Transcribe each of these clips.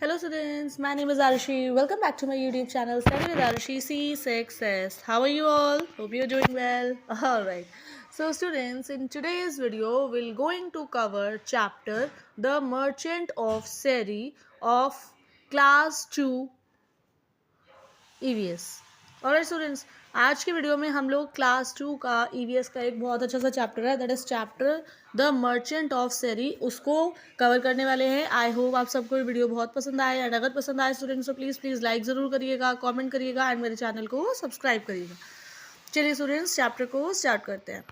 Hello students, my name is Arushi. Welcome back to my YouTube channel Study with Arushi C6S. How are you all? Hope you're doing well. Alright. So students, in today's video, we're going to cover chapter The Merchant of Seri of Class 2 EVS. और students, आज के video में हम लोग class 2 का EVS का एक बहुत अच्छा सा चैप्टर है, that is chapter the merchant of Seri, उसको कवर करने वाले हैं. आई होप आप सबको ये वीडियो बहुत पसंद आए. एंड अगर पसंद आए स्टूडेंट्स तो प्लीज़ लाइक ज़रूर करिएगा, कमेंट करिएगा एंड मेरे चैनल को सब्सक्राइब करिएगा. चलिए स्टूडेंट्स, चैप्टर को स्टार्ट करते हैं.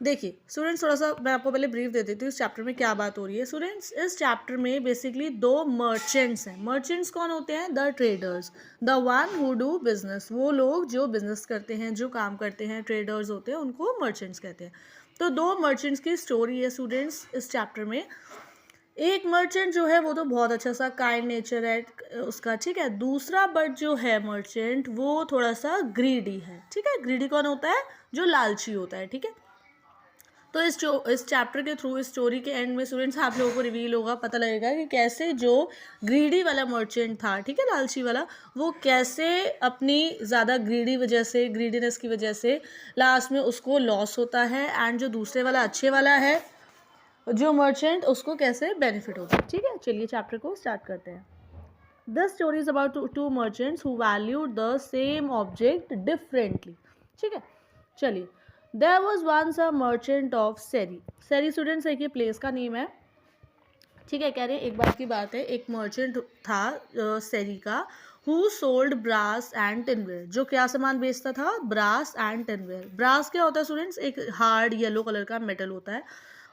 देखिए स्टूडेंट्स, थोड़ा सा मैं आपको पहले ब्रीफ दे देती हूँ इस चैप्टर में क्या बात हो रही है. स्टूडेंट्स, इस चैप्टर में बेसिकली दो मर्चेंट्स हैं. मर्चेंट्स कौन होते हैं? The traders, the one who do business. वो लोग जो बिजनेस करते हैं, जो काम करते हैं, ट्रेडर्स होते हैं, उनको मर्चेंट्स कहते हैं. तो दो मर्चेंट्स की स्टोरी है स्टूडेंट्स इस चैप्टर में. एक मर्चेंट जो है वो तो बहुत अच्छा सा काइंड नेचर है उसका, ठीक है. दूसरा बट जो है मर्चेंट, वो थोड़ा सा ग्रीडी है, ठीक है. ग्रीडी कौन होता है? जो लालची होता है, ठीक है. तो इस चैप्टर के थ्रू, इस स्टोरी के एंड में स्टूडेंट्स आप लोगों को रिवील होगा, पता लगेगा कि कैसे जो ग्रीडी वाला मर्चेंट था, ठीक है, लालची वाला, वो कैसे अपनी ज़्यादा ग्रीडीनेस की वजह से लास्ट में उसको लॉस होता है. एंड जो दूसरे वाला अच्छे वाला है जो मर्चेंट, उसको कैसे बेनिफिट होता है, ठीक है. चलिए चैप्टर को स्टार्ट करते हैं. The story is about two merchants who valued the same object differently, ठीक है. चलिए. There was once a merchant of Seri. Seri students एक ये प्लेस का नेम है, ठीक है. कह रहे हैं एक बार की बात है, एक मर्चेंट था सेरी का, who sold brass and tinware. जो क्या सामान बेचता था? Brass and टिनवेयर. ब्रास क्या होता है स्टूडेंट्स? एक हार्ड येलो कलर का मेटल होता है.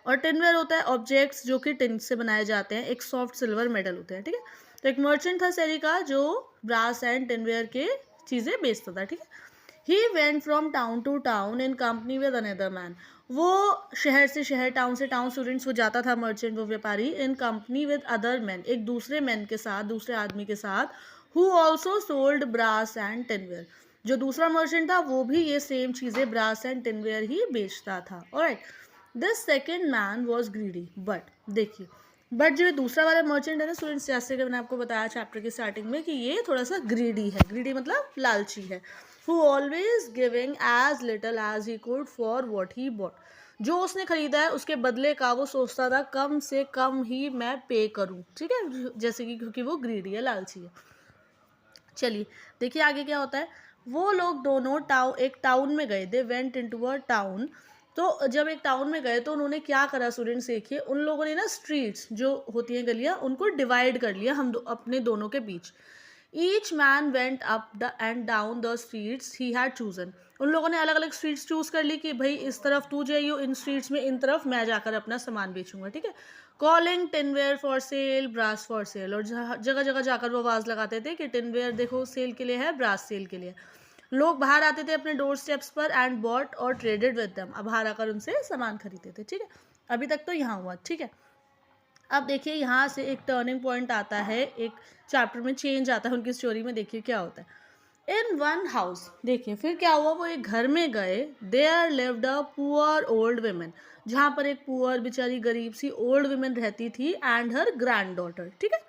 और टिनवेयर होता है ऑब्जेक्ट्स जो कि टिन से बनाए जाते हैं, एक सॉफ्ट सिल्वर मेटल होते हैं, ठीक है. तो एक मर्चेंट था सेरी का जो ब्रास एंड टिनवेयर के चीज़ें बेचता था, ठीक है. He went from town to town in company with another man. वो शहर से शहर, टाउन से टाउन स्टूडेंट्स, वो जाता था मर्चेंट, वो व्यापारी, in company with other man, एक दूसरे मैन के साथ, दूसरे आदमी के साथ, who also sold brass and tinware. जो दूसरा मर्चेंट था वो भी ये सेम चीज़ें ब्रास एंड टिनवेयर ही बेचता था. Alright. This second man was greedy. But देखिए, बट जो दूसरा वाला मर्चेंट है ना स्टूडेंट्स, जैसे कि मैंने आपको बताया चैप्टर की स्टार्टिंग में कि ये थोड़ा सा ग्रीडी है. ग्रीडी मतलब लालची है. who always giving as little as he could for what he bought. जो उसने खरीदा है उसके बदले का वो सोचता था कम से कम ही मैं पे करूं, ठीक है, जैसे कि क्योंकि वो ग्रीडी है, लालची है. चलिए देखिए आगे क्या होता है. वो लोग दोनों एक टाउन में गए. They went into a town. तो जब एक टाउन में गए तो उन्होंने क्या करा स्टूडेंट्स, देखिए, उन लोगों ने ना स्ट्रीट्स जो होती हैं, गलियां, उनको डिवाइड कर लिया अपने दोनों के बीच. Each man went up and down the streets he had chosen. उन लोगों ने अलग अलग स्ट्रीट्स चूज कर ली कि भाई इस तरफ तू जाइयो इन स्ट्रीट्स में, इन तरफ मैं जाकर अपना सामान बेचूंगा, ठीक है. Calling tinware for sale, brass for sale. और जगह जगह जाकर वो आवाज़ लगाते थे कि टिनवेयर देखो सेल के लिए है, ब्रास सेल के लिए. लोग बाहर आते थे अपने डोर स्टेप्स पर एंड बॉट और ट्रेडेड विद देम. अब बाहर आकर उनसे सामान खरीदते थे, ठीक है. अभी तक तो यहाँ हुआ, ठीक है. अब देखिए यहाँ से एक टर्निंग पॉइंट आता है, एक चैप्टर में चेंज आता है उनकी स्टोरी में. देखिए क्या होता है. इन वन हाउस, देखिए फिर क्या हुआ, वो एक घर में गए. There lived a poor old women. जहाँ पर एक पुअर, बेचारी गरीब सी ओल्ड वुमेन रहती थी एंड हर ग्रैंड डॉटर, ठीक है.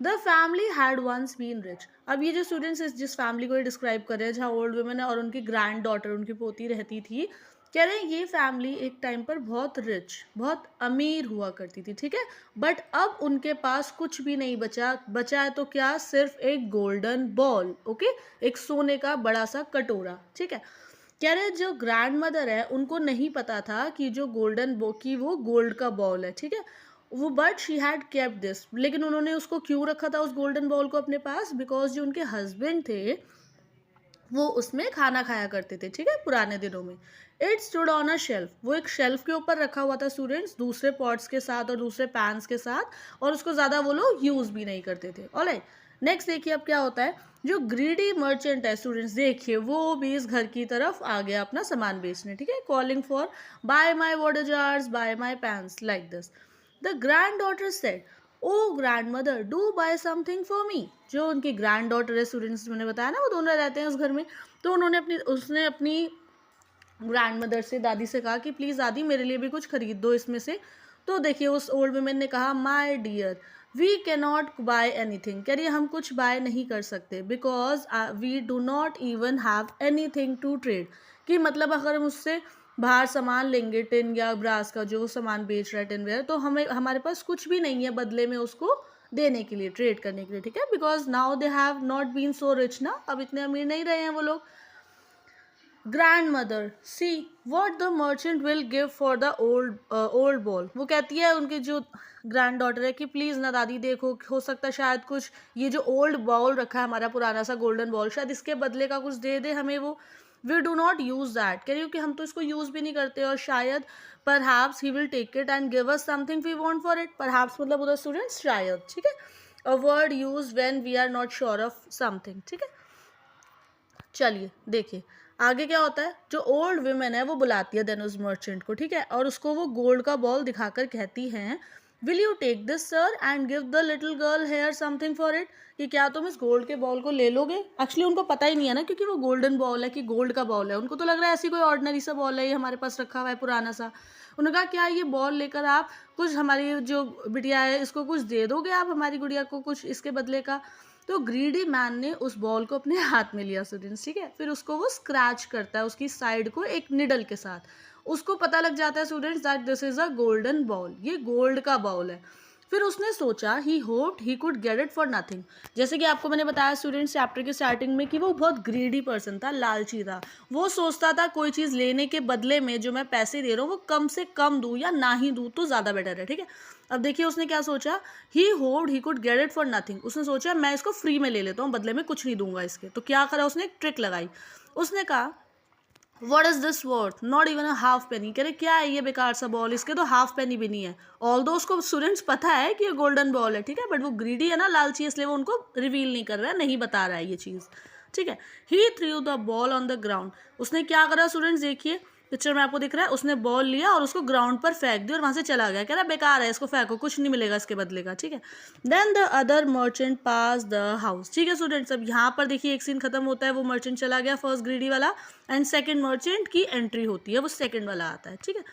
The family had once been rich. अब ये जो स्टूडेंट्स जिस फैमिली को ये डिस्क्राइब कर रहे हैं, जहाँ ओल्ड वुमेन है और उनकी ग्रैंड डॉटर, उनकी पोती रहती थी, कह रहे हैं ये फैमिली एक टाइम पर बहुत रिच, बहुत अमीर हुआ करती थी, ठीक है. बट अब उनके पास कुछ भी नहीं बचा है तो क्या, सिर्फ एक गोल्डन बॉल, ओके, एक सोने का बड़ा सा कटोरा, ठीक है. कह रहे जो ग्रैंड मदर है उनको नहीं पता था कि जो गोल्डन की वो गोल्ड का बॉल है, ठीक है. वो but she had kept this. लेकिन उन्होंने उसको क्यों रखा था, उस गोल्डन बॉल को अपने पास? बिकॉज जो उनके हस्बैंड थे वो उसमें खाना खाया करते थे, ठीक है, पुराने दिनों में. It stood on a shelf. वो एक शेल्फ के ऊपर रखा हुआ था स्टूडेंट्स, दूसरे पॉट्स के साथ और दूसरे पैन्स के साथ, और उसको ज़्यादा वो लोग यूज़ भी नहीं करते थे. ऑलराइट. नेक्स्ट देखिए अब क्या होता है. जो ग्रीडी मर्चेंट है स्टूडेंट्स, देखिए वो भी इस घर की तरफ आ गया अपना सामान बेचने, ठीक है. Calling for buy my water jars, buy my pans, like this. The granddaughter said, o grandmother do buy something for me. जो उनकी ग्रैंड डॉटर है स्टूडेंट्स, मैंने बताया ना वो दोनों रहते हैं उस घर में, तो उसने अपनी ग्रैंड मदर से, दादी से कहा कि प्लीज़ दादी मेरे लिए भी कुछ खरीद दो इसमें से. तो देखिए उस ओल्ड वुमेन ने कहा, my dear we can not buy anything, कह रही है हम कुछ बाय नहीं कर सकते, because we do not even have anything to trade, कि मतलब अगर हम उससे बाहर सामान लेंगे टिन या ब्रास का जो सामान बेच रहा है टिनवेयर, तो हमें हमारे पास कुछ भी नहीं है बदले में उसको देने के लिए, ट्रेड करने के लिए, ठीक है, because now they have not been so rich ना, अब इतने अमीर नहीं रहे हैं वो लोग. Grandmother, see what the merchant will give for the old ball, वो कहती है उनकी जो ग्रैंड डॉटर है कि प्लीज़ ना दादी देखो, हो सकता है शायद कुछ ये जो ओल्ड बॉल रखा है हमारा पुराना सा गोल्डन बॉल, शायद इसके बदले का कुछ दे दे हमें वो. We do not use that, कह रही हूँ कि हम तो इसको यूज़ भी नहीं करते, और शायद perhaps he will take it and give us something we want for it. Perhaps मतलब उधर स्टूडेंट्स शायद, ठीक है, a word use when we are not sure of something, ठीक है. चलिए देखिए आगे क्या होता है. जो ओल्ड विमेन है वो बुलाती है देन उस मर्चेंट को, ठीक है, और उसको वो गोल्ड का बॉल दिखाकर कहती हैं will you take this sir and give the little girl here something for it, कि क्या तुम इस गोल्ड के बॉल को ले लोगे. एक्चुअली उनको पता ही नहीं है ना, क्योंकि वो गोल्डन बॉल है कि गोल्ड का बॉल है, उनको तो लग रहा है ऐसी कोई ऑर्डिनरी सा बॉल है, ये हमारे पास रखा हुआ है पुराना सा. उन्होंने कहा क्या ये बॉल लेकर आप कुछ हमारी जो बिटिया है इसको कुछ दे दोगे आप हमारी गुड़िया को कुछ इसके बदले का. तो ग्रीडी मैन ने उस बॉल को अपने हाथ में लिया स्टूडेंट्स, ठीक है, फिर उसको वो स्क्रैच करता है उसकी साइड को एक निडल के साथ. उसको पता लग जाता है students that this is a golden ball, ये गोल्ड का बॉल है. फिर उसने सोचा he hoped he could get it for nothing. जैसे कि आपको मैंने बताया स्टूडेंट्स चैप्टर के स्टार्टिंग में कि वो बहुत ग्रीडी पर्सन था, लालची था. वो सोचता था कोई चीज़ लेने के बदले में जो मैं पैसे दे रहा हूँ वो कम से कम दूँ या ना ही दूँ तो ज़्यादा बेटर है, ठीक है. अब देखिए उसने क्या सोचा, he hoped he could get it for nothing. उसने सोचा मैं इसको फ्री में ले लेता हूँ, बदले में कुछ नहीं दूंगा इसके. तो क्या करा उसने, एक ट्रिक लगाई. उसने कहा what is this worth not even a half penny, कह रहे क्या है ये बेकार सा बॉल, इसके तो हाफ पेनी भी नहीं है. ऑल दो उसको स्टूडेंट्स पता है कि ये गोल्डन बॉल है, ठीक है, बट वो ग्रीडी है ना, लालची, इसलिए वो उनको रिवील नहीं कर रहा है, नहीं बता रहा है ये चीज़, ठीक है. He threw the ball on the ground. उसने क्या करा स्टूडेंट्स देखिए पिक्चर में आपको दिख रहा है, उसने बॉल लिया और उसको ग्राउंड पर फेंक दिया और वहां से चला गया, कह रहा बेकार है इसको फेंको, कुछ नहीं मिलेगा इसके बदले का, ठीक है. Then the other merchant pass the house, ठीक है स्टूडेंट्स. अब यहाँ पर देखिए एक सीन खत्म होता है, वो मर्चेंट चला गया फर्स्ट ग्रीडी वाला, एंड सेकंड मर्चेंट की एंट्री होती है, वो सेकंड वाला आता है, ठीक है.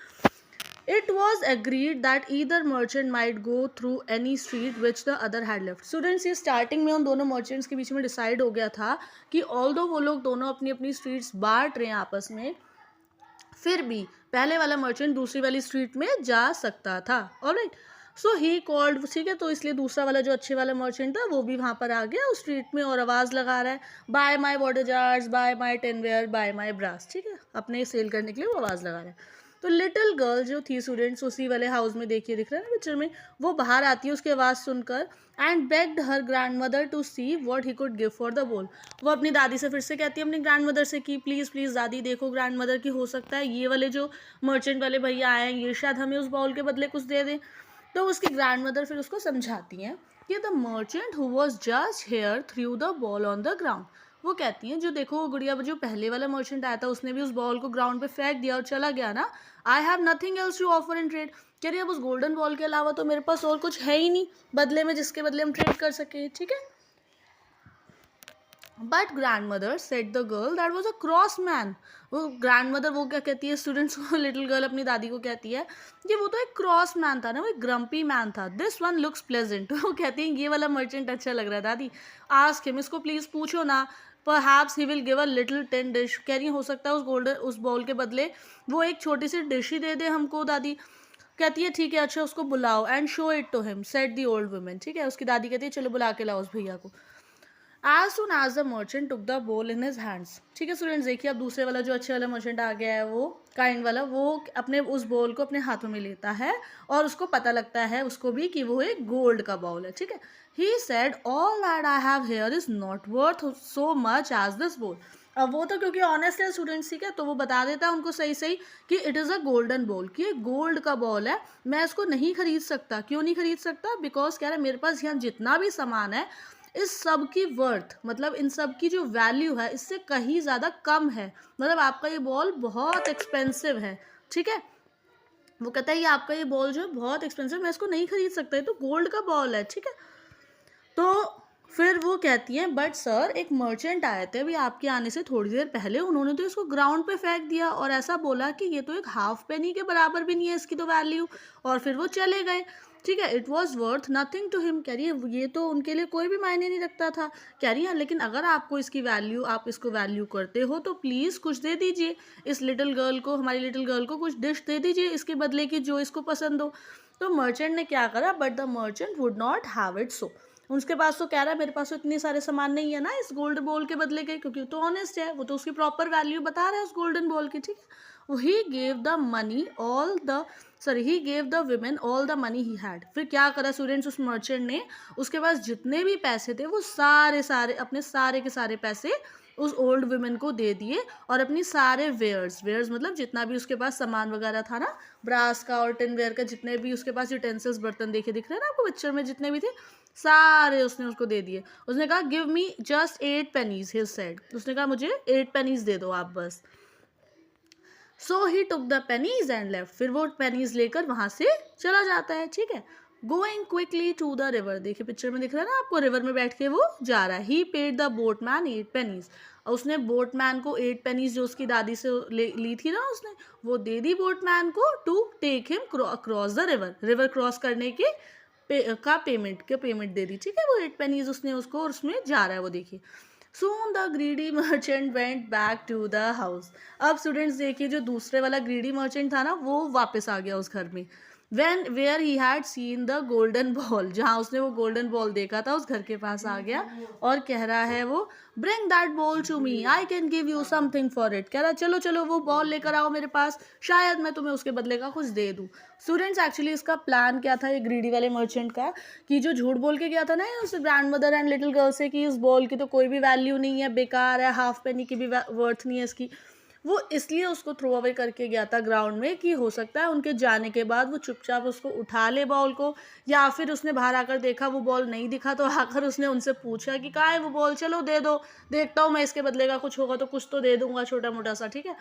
It was agreed that either merchant might go through any street which the other had left. Students ये स्टार्टिंग में उन दोनों मर्चेंट्स के बीच में डिसाइड हो गया था कि ऑल्दो वो लोग दोनों अपनी अपनी स्ट्रीट्स बांट रहे हैं आपस में, फिर भी पहले वाला मर्चेंट दूसरी वाली स्ट्रीट में जा सकता था. ऑलराइट, सो ही कॉल्ड, ठीक है, तो इसलिए दूसरा वाला जो अच्छे वाला मर्चेंट था वो भी वहाँ पर आ गया उस स्ट्रीट में और आवाज़ लगा रहा है buy my water jars, buy my tinware, buy my brass, ठीक है, अपने सेल करने के लिए वो आवाज़ लगा रहा है. तो लिटिल गर्ल जो थी स्टूडेंट्स उसी वाले हाउस में देखिए दिख रहा है ना पिक्चर में, वो बाहर आती है उसकी आवाज़ सुनकर and begged her grandmother to see what he could give for the ball. वो अपनी दादी से फिर से कहती है अपनी ग्रैंड मदर से कि प्लीज़ प्लीज़ दादी देखो ग्रैंड मदर की हो सकता है ये वाले जो मर्चेंट वाले भैया आए हैं ये शायद हमें उस बॉल के बदले कुछ दे दें. तो उसकी ग्रैंड मदर फिर उसको समझाती हैं कि the merchant who was just here threw the ball on the ground. वो कहती हैं जो देखो वो गुड़िया जो पहले वाला मर्चेंट आया था उसने भी उस बॉल को ग्राउंड पे फेंक दिया और चला गया ना. I have nothing else to offer in trade, कह रही अब उस गोल्डन बॉल के अलावा तो मेरे पास और कुछ है ही नहीं बदले में जिसके बदले हम ट्रेड कर सके, ठीक है. But grand mother said the girl that was a cross man. वो ग्रैंड मदर वो क्या कहती है स्टूडेंट्स को, लिटिल गर्ल अपनी दादी को कहती है कि वो तो एक क्रॉस मैन था ना, वो एक ग्रम्पी मैन था. दिस वन लुक्स प्लेजेंट, वो कहती है ये वाला मर्चेंट अच्छा लग रहा है दादी, आस्क हिम, इसको प्लीज़ पूछो ना, perhaps he will give a little tin dish, कह रही हो सकता है उस बॉल के बदले वो एक छोटी सी डिश ही दे दे हमको दादी. कहती है ठीक है अच्छा उसको बुलाओ and show it to him said the old women, ठीक है, उसकी दादी कहती है चलो बुला के लाओ उस भैया को. As soon as the merchant took the bowl in his hands, ठीक है स्टूडेंट्स देखिए अब दूसरे वाला जो अच्छे वाला मर्चेंट आ गया है वो काइंड वाला, वो अपने उस बॉल को अपने हाथों में लेता है और उसको पता लगता है उसको भी कि वो एक गोल्ड का बॉल है, ठीक है. He said all that I have here is not worth so much as this bowl. अब वो तो क्योंकि ऑनेस्ट है स्टूडेंट्स, ठीक है, तो वो बता देता है उनको सही सही कि it is a golden ball, कि ये गोल्ड का बॉल है, मैं इसको नहीं खरीद सकता. क्यों नहीं खरीद सकता, बिकॉज कह रहा है मेरे पास यहाँ जितना भी सामान है इस सब की वर्थ मतलब इन सब की जो वैल्यू है इससे कहीं ज़्यादा कम है, मतलब आपका ये बॉल बहुत एक्सपेंसिव है, ठीक है. वो कहता है ये आपका ये बॉल जो है बहुत एक्सपेंसिव, मैं इसको नहीं खरीद सकता, ये तो गोल्ड का बॉल है, ठीक है. तो फिर वो कहती हैं बट सर एक मर्चेंट आए थे अभी आपके आने से थोड़ी देर पहले, उन्होंने तो इसको ग्राउंड पे फेंक दिया और ऐसा बोला कि ये तो एक हाफ पेनी के बराबर भी नहीं है इसकी तो वैल्यू, और फिर वो चले गए. ठीक है, it was worth nothing to him. कह रही है ये तो उनके लिए कोई भी मायने नहीं रखता था। कह रही है लेकिन अगर आपको इसकी वैल्यू, आप इसको वैल्यू करते हो तो प्लीज़ कुछ दे दीजिए इस लिटिल गर्ल को, हमारी लिटिल गर्ल को कुछ डिश दे दीजिए इसके बदले की जो इसको पसंद हो। तो मर्चेंट ने क्या करा, but the merchant would not have it so. उसके पास तो कह रहा है मेरे पास तो इतने सारे सामान नहीं है ना इस गोल्ड बॉल के बदले के, क्योंकि वो तो ऑनेस्ट है, वो तो उसकी प्रॉपर वैल्यू बता रहा है उस गोल्डन बॉल की। ठीक है, he gave the money all the he gave the women all the money he had. फिर क्या करा स्टूडेंट्स, उस मर्चेंट ने उसके पास जितने भी पैसे थे वो सारे अपने सारे के सारे पैसे उस ओल्ड वुमेन को दे दिए, और अपनी सारे वेयर्स मतलब जितना भी उसके पास सामान वगैरह था ना, ब्रास का और टिन वेयर का, जितने भी उसके पास यूटेंसिल्स बर्तन देखे दिख रहे हैं ना आपको पिक्चर में, जितने भी थे सारे उसने उसको दे दिए। उसने कहा give me just 8 pennies, he said. उसने कहा मुझे 8 pennies दे दो आप बस। So he took the pennies and left. फिर वो पेनीज लेकर वहां से चला जाता है। ठीक है, going quickly to the river. देखिए पिक्चर में दिख रहा है ना आपको, रिवर में बैठ के वो जा रहा है। ही पेड द बोटमैन 8 pennies। और उसने बोटमैन को 8 pennies जो उसकी दादी से ली थी ना उसने, वो दे दी बोटमैन को to take him across the river. River cross करने के पेमेंट दे दी। ठीक है, वो 8 pennies उसने उसको, और उसमें जा रहा है वो, देखिए। Soon the greedy merchant went back to the house। अब स्टूडेंट्स देखिए जो दूसरे वाला ग्रीडी मर्चेंट था ना, वो वापस आ गया उस घर में। Where he had seen the golden ball, जहाँ उसने वो गोल्डन बॉल देखा था, उस घर के पास आ गया और कह रहा है वो, bring that ball to me, I can give you something for it. कह रहा चलो चलो वो बॉल लेकर आओ मेरे पास, शायद मैं तुम्हें उसके बदले का कुछ दे दूँ। स्टूडेंट्स एक्चुअली इसका प्लान क्या था ये ग्रीडी वाले मर्चेंट का, कि जो झूठ बोल के गया था ना उस grand mother and little girl से कि इस बॉल की तो कोई भी वैल्यू नहीं है, बेकार है, हाफ पेनी की भी वर्थ नहीं है इसकी, वो इसलिए उसको थ्रो अवे करके गया था ग्राउंड में कि हो सकता है उनके जाने के बाद वो चुपचाप उसको उठा ले बॉल को, या फिर उसने बाहर आकर देखा वो बॉल नहीं दिखा तो आकर उसने उनसे पूछा कि कहाँ है वो बॉल, चलो दे दो, देखता हूँ मैं इसके बदले का कुछ होगा तो कुछ तो दे दूंगा छोटा मोटा सा। ठीक है,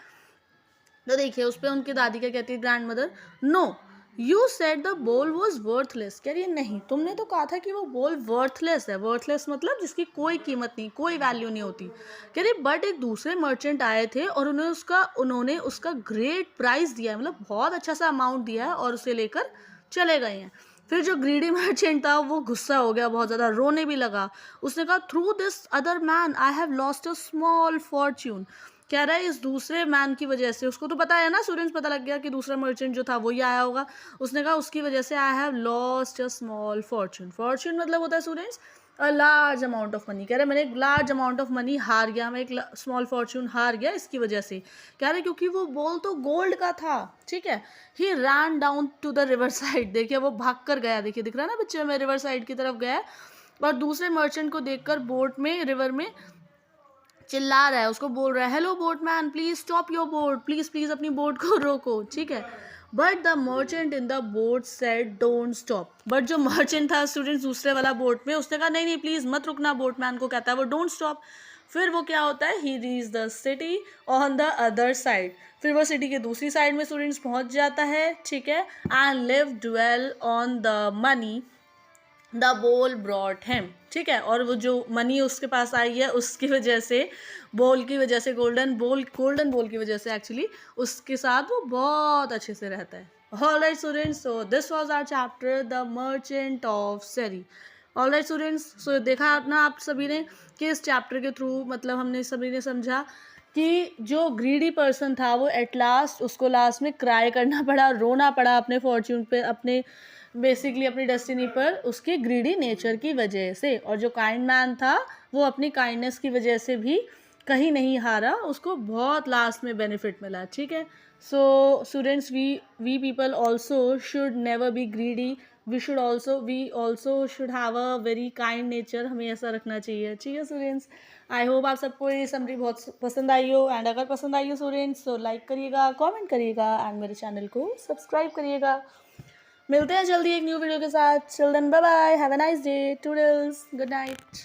तो देखिए उस पर उनकी दादी क्या कहती है grandmother, no you said the ball was worthless. कह रही है नहीं, तुमने तो कहा था कि वो बॉल वर्थलेस है। वर्थलेस मतलब जिसकी कोई कीमत नहीं, कोई वैल्यू नहीं होती। कह रही बट एक दूसरे मर्चेंट आए थे और उन्होंने उसका ग्रेट प्राइस दिया है, मतलब बहुत अच्छा सा अमाउंट दिया है और उसे लेकर चले गए हैं। फिर जो ग्रीडी मर्चेंट था वो गुस्सा हो गया, बहुत ज़्यादा रोने भी लगा। उसने कहा through this other man I have lost a small Fortune. कह रहा है इस दूसरे मैन की वजह से, उसको तो पता है ना, स्टूडेंट्स पता लग गया कि दूसरा मर्चेंट जो था वो ही आया होगा। उसने कहा उसकी वजह से I have lost a small Fortune. Fortune मतलब होता है students a large amount of money. कह रहा है मैंने एक लार्ज अमाउंट ऑफ मनी हार गया, मैं एक स्मॉल फॉर्च्यून हार गया इसकी वजह से। कह रहे क्योंकि वो बॉल तो गोल्ड का था। ठीक है, he ran down to the river side. देखिए वो भाग कर गया, देखिए दिख रहा है ना बच्चे में, रिवर साइड की तरफ गया और दूसरे मर्चेंट को देखकर बोट में, रिवर में चिल्ला रहा है, उसको बोल रहा है hello boatman please stop your boat, please please अपनी बोट को रोको। ठीक है, but the merchant in the boat said don't stop. But जो मर्चेंट था स्टूडेंट्स दूसरे वाला बोट में, उसने कहा नहीं नहीं प्लीज मत रुकना, बोटमैन को कहता है वो डोंट स्टॉप। फिर वो क्या होता है, he reach the city on the other side. फिर वो सिटी के दूसरी साइड में स्टूडेंट्स पहुंच जाता है। ठीक है, and live dwell on the money the ball brought him. ठीक है, और वो जो मनी उसके पास आई है उसकी वजह से, बॉल की वजह से, गोल्डन बॉल की वजह से एक्चुअली उसके साथ वो बहुत अच्छे से रहता है। Alright students, so this was our chapter the merchant of Seri. Alright students, so देखा ना आप सभी ने कि इस चैप्टर के थ्रू मतलब हमने सभी ने समझा कि जो ग्रीडी पर्सन था वो एट लास्ट, उसको लास्ट में क्राई करना पड़ा, रोना पड़ा अपने फॉर्च्यून पे, अपने बेसिकली अपनी डेस्टिनी पर, उसके ग्रीडी नेचर की वजह से। और जो काइंड मैन था वो अपनी काइंडनेस की वजह से भी कहीं नहीं हारा, उसको बहुत लास्ट में बेनिफिट मिला। ठीक है, so students we people also should never be greedy, we also should have a very kind nature, हमें ऐसा रखना चाहिए। ठीक है स्टूडेंट्स, आई होप आप सबको ये समरी बहुत पसंद आई हो, एंड अगर पसंद आई हो स्टूडेंट्स तो लाइक करिएगा, कमेंट करिएगा एंड मेरे चैनल को सब्सक्राइब करिएगा। मिलते हैं जल्दी एक न्यू वीडियो के साथ। Chill then bye bye, have a nice day, toodles, good night.